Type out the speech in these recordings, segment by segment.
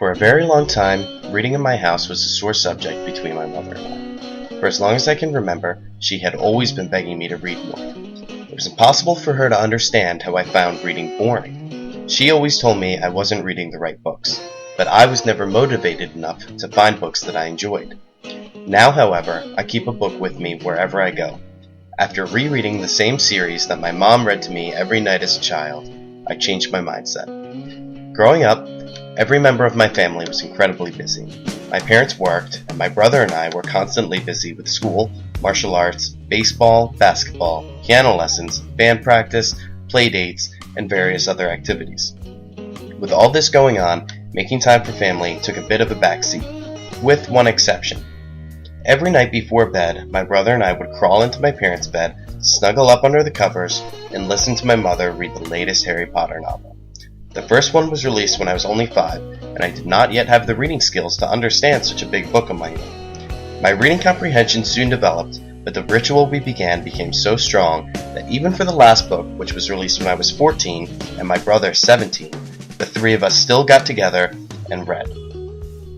For a very long time, reading in my house was a sore subject between my mother and I. For as long as I can remember, she had always been begging me to read more. It was impossible for her to understand how I found reading boring. She always told me I wasn't reading the right books, but I was never motivated enough to find books that I enjoyed. Now, however, I keep a book with me wherever I go. After rereading the same series that my mom read to me every night as a child, I changed my mindset. Growing up, every member of my family was incredibly busy. My parents worked, and my brother and I were constantly busy with school, martial arts, baseball, basketball, piano lessons, band practice, play dates, and various other activities. With all this going on, making time for family took a bit of a backseat, with one exception. Every night before bed, my brother and I would crawl into my parents' bed, snuggle up under the covers, and listen to my mother read the latest Harry Potter novel. The first one was released when I was only 5, and I did not yet have the reading skills to understand such a big book on my own. My reading comprehension soon developed, but the ritual we began became so strong that even for the last book, which was released when I was 14 and my brother 17, the three of us still got together and read.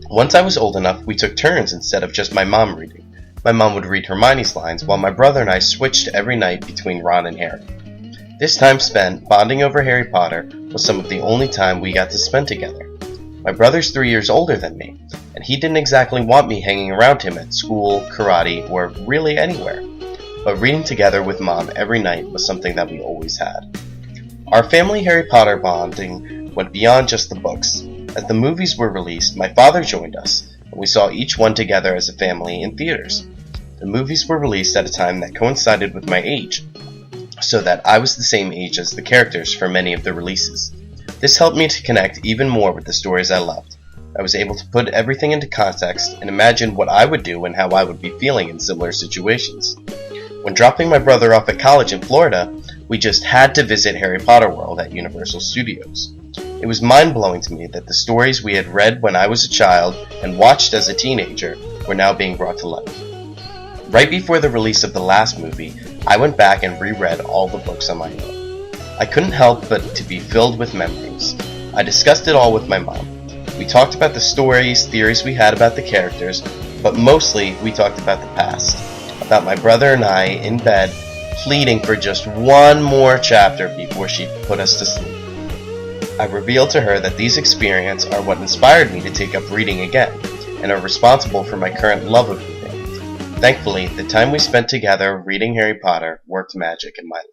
Once I was old enough, we took turns instead of just my mom reading. My mom would read Hermione's lines, while my brother and I switched every night between Ron and Harry. This time spent bonding over Harry Potter was some of the only time we got to spend together. My brother's 3 years older than me, and he didn't exactly want me hanging around him at school, karate, or really anywhere. But reading together with Mom every night was something that we always had. Our family Harry Potter bonding went beyond just the books. As the movies were released, my father joined us, and we saw each one together as a family in theaters. The movies were released at a time that coincided with my age, so that I was the same age as the characters for many of the releases. This helped me to connect even more with the stories I loved. I was able to put everything into context and imagine what I would do and how I would be feeling in similar situations. When dropping my brother off at college in Florida, we just had to visit Harry Potter World at Universal Studios. It was mind-blowing to me that the stories we had read when I was a child and watched as a teenager were now being brought to life. Right before the release of the last movie, I went back and reread all the books on my own. I couldn't help but to be filled with memories. I discussed it all with my mom. We talked about the stories, theories we had about the characters, but mostly we talked about the past. About my brother and I in bed, pleading for just one more chapter before she put us to sleep. I revealed to her that these experiences are what inspired me to take up reading again, and are responsible for my current love of reading. Thankfully, the time we spent together reading Harry Potter worked magic in my life.